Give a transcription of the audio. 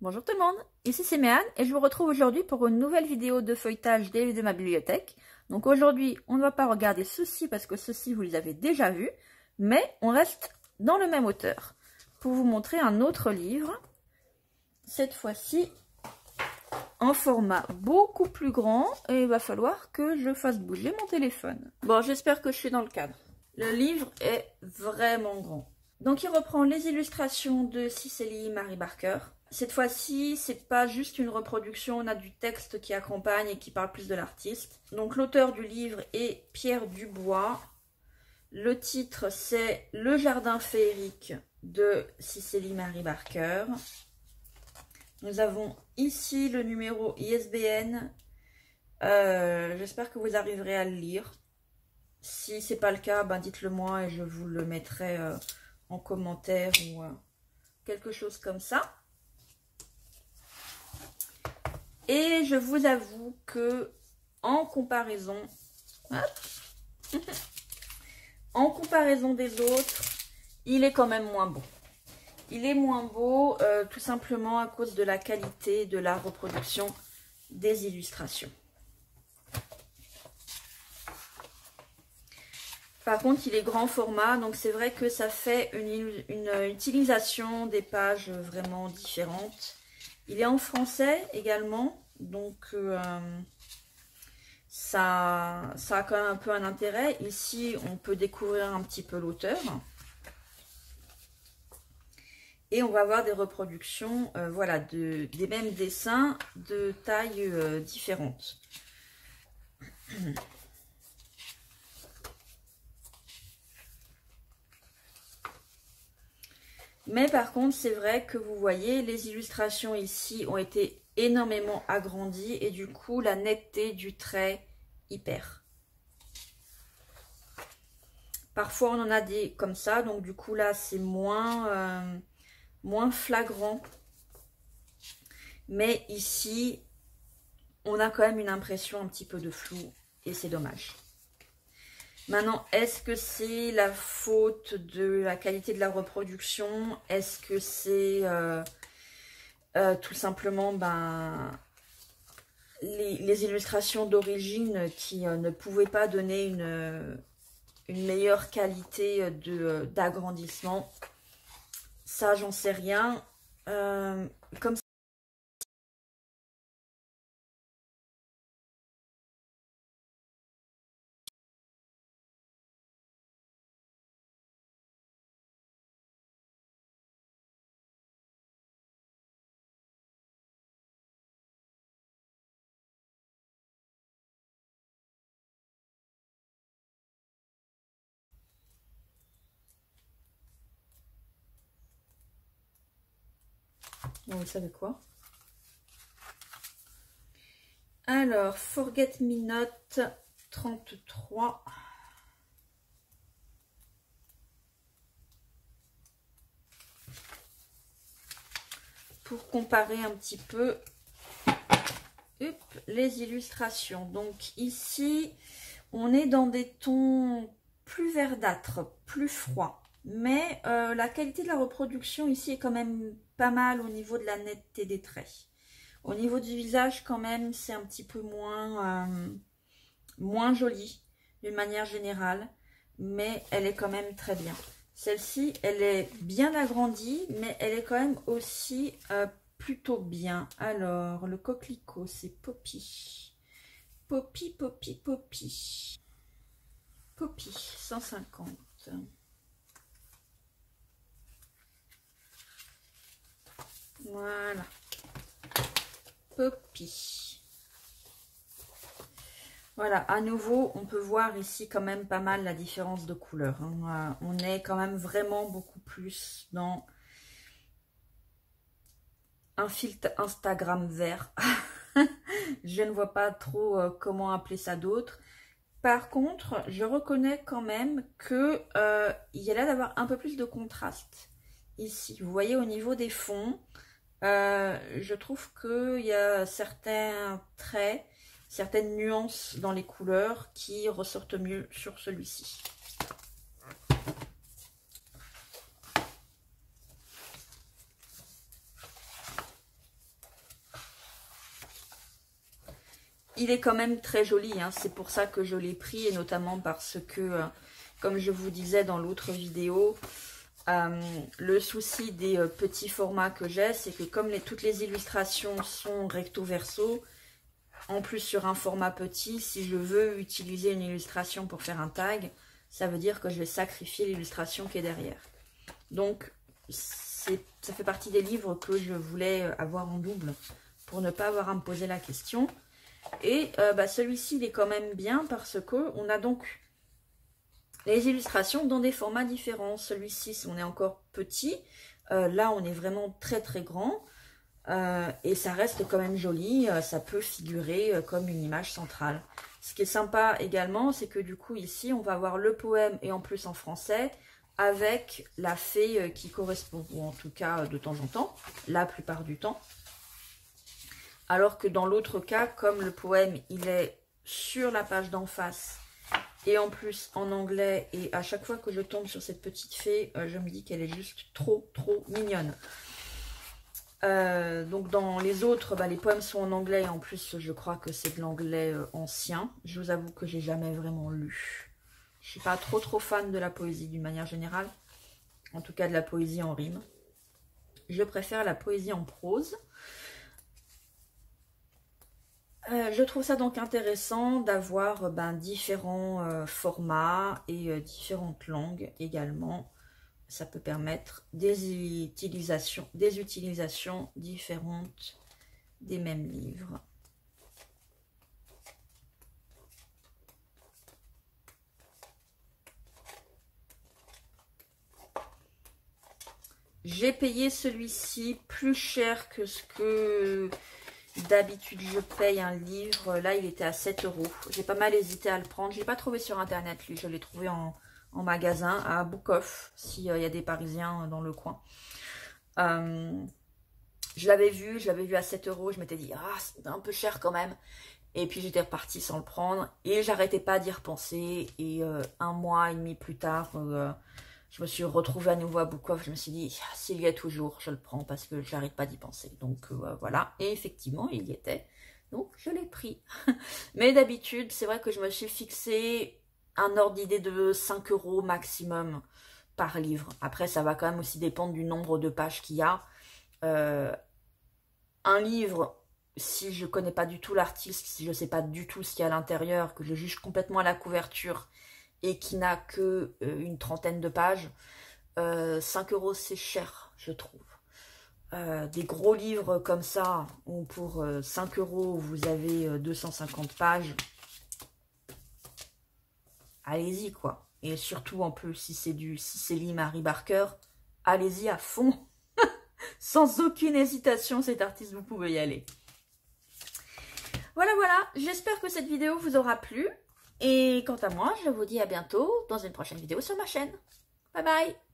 Bonjour tout le monde, ici c'est Méane et je vous retrouve aujourd'hui pour une nouvelle vidéo de feuilletage des livres de ma bibliothèque. Donc aujourd'hui, on ne va pas regarder ceux-ci parce que ceux-ci vous les avez déjà vus, mais on reste dans le même auteur pour vous montrer un autre livre, cette fois-ci en format beaucoup plus grand et il va falloir que je fasse bouger mon téléphone. Bon, j'espère que je suis dans le cadre. Le livre est vraiment grand. Donc il reprend les illustrations de Cicely Mary Barker. Cette fois-ci, c'est pas juste une reproduction, on a du texte qui accompagne et qui parle plus de l'artiste. Donc l'auteur du livre est Pierre Dubois. Le titre c'est Le jardin féerique de Cicely Mary Barker. Nous avons ici le numéro ISBN. J'espère que vous arriverez à le lire. Si c'est pas le cas, ben dites-le moi et je vous le mettrai en commentaire ou quelque chose comme ça. Et je vous avoue que en comparaison des autres, il est quand même moins beau. Il est moins beau tout simplement à cause de la qualité de la reproduction des illustrations. Par contre, il est grand format, donc c'est vrai que ça fait une utilisation des pages vraiment différentes. Il est en français également, donc ça a quand même un peu un intérêt. Ici, on peut découvrir un petit peu l'auteur. Et on va avoir des reproductions voilà, des mêmes dessins de tailles différentes. Mais par contre, c'est vrai que vous voyez, les illustrations ici ont été énormément agrandies et du coup, la netteté du trait y perd. Parfois, on en a des comme ça, donc du coup, là, c'est moins flagrant. Mais ici, on a quand même une impression un petit peu de flou et c'est dommage. Maintenant, est-ce que c'est la faute de la qualité de la reproduction? Est-ce que c'est tout simplement les illustrations d'origine qui ne pouvaient pas donner une meilleure qualité d'agrandissement? Ça, j'en sais rien. Comme ça, vous savez quoi? Alors, Forget Me Not 33. Pour comparer un petit peu les illustrations. Donc ici, on est dans des tons plus verdâtres, plus froids. Mais la qualité de la reproduction ici est quand même pas mal au niveau de la netteté des traits. Au niveau du visage, quand même, c'est un petit peu moins joli d'une manière générale. Mais elle est quand même très bien. Celle-ci, elle est bien agrandie, mais elle est quand même aussi plutôt bien. Alors, le coquelicot, c'est Poppy. Poppy, Poppy, Poppy. Poppy, 150. Voilà. Poppy. Voilà, à nouveau, on peut voir ici quand même pas mal la différence de couleur. Hein. On est quand même vraiment beaucoup plus dans un filtre Instagram vert. Je ne vois pas trop comment appeler ça d'autre. Par contre, je reconnais quand même que il y a l'air d'avoir un peu plus de contraste ici. Vous voyez au niveau des fonds, je trouve qu'il y a certains traits, certaines nuances dans les couleurs qui ressortent mieux sur celui-ci. il est quand même très joli, hein. C'est pour ça que je l'ai pris, et notamment parce que, comme je vous disais dans l'autre vidéo, le souci des petits formats que j'ai, c'est que comme toutes les illustrations sont recto verso, en plus sur un format petit, si je veux utiliser une illustration pour faire un tag, ça veut dire que je vais sacrifier l'illustration qui est derrière. Donc, ça fait partie des livres que je voulais avoir en double pour ne pas avoir à me poser la question. Et celui-ci, il est quand même bien parce qu'on a donc les illustrations dans des formats différents. Celui-ci, on est encore petit. Là, on est vraiment très très grand. Et ça reste quand même joli. Ça peut figurer comme une image centrale. Ce qui est sympa également, c'est que du coup, ici, on va avoir le poème et en plus en français, avec la fée qui correspond, ou en tout cas de temps en temps, la plupart du temps. Alors que dans l'autre cas, comme le poème, il est sur la page d'en face, et en plus en anglais, et à chaque fois que je tombe sur cette petite fée, je me dis qu'elle est juste trop mignonne. Donc dans les autres, les poèmes sont en anglais, et en plus je crois que c'est de l'anglais ancien. Je vous avoue que j'ai jamais vraiment lu. Je suis pas trop fan de la poésie d'une manière générale, en tout cas de la poésie en rime. Je préfère la poésie en prose. Je trouve ça donc intéressant d'avoir différents formats et différentes langues également. Ça peut permettre des utilisations différentes des mêmes livres. J'ai payé celui-ci plus cher que ce que d'habitude je paye un livre. Là, il était à 7 €. J'ai pas mal hésité à le prendre. Je ne l'ai pas trouvé sur internet, lui. Je l'ai trouvé en magasin à Bookoff, s'il y a des Parisiens dans le coin. Je l'avais vu à 7 €. Je m'étais dit, ah, c'est un peu cher quand même. Et puis j'étais repartie sans le prendre. Et j'arrêtais pas d'y repenser. Et 1 mois et demi plus tard, je me suis retrouvée à nouveau à Bookoff. Je me suis dit, ah, s'il y est toujours, je le prends parce que j'arrête pas d'y penser. Donc voilà. Et effectivement, il y était. Donc je l'ai pris. Mais d'habitude, c'est vrai que je me suis fixé un ordre d'idée de 5 € maximum par livre. Après, ça va quand même aussi dépendre du nombre de pages qu'il y a. Un livre, si je connais pas du tout l'artiste, si je sais pas du tout ce qu'il y a à l'intérieur, que je juge complètement à la couverture et qui n'a que une trentaine de pages, 5 € c'est cher, je trouve. Des gros livres comme ça, où pour 5 € vous avez 250 pages, allez-y quoi. Et surtout en plus si c'est Lee Marie Barker, allez-y à fond. Sans aucune hésitation, cet artiste, vous pouvez y aller. Voilà, j'espère que cette vidéo vous aura plu. Et quant à moi, je vous dis à bientôt dans une prochaine vidéo sur ma chaîne. Bye bye.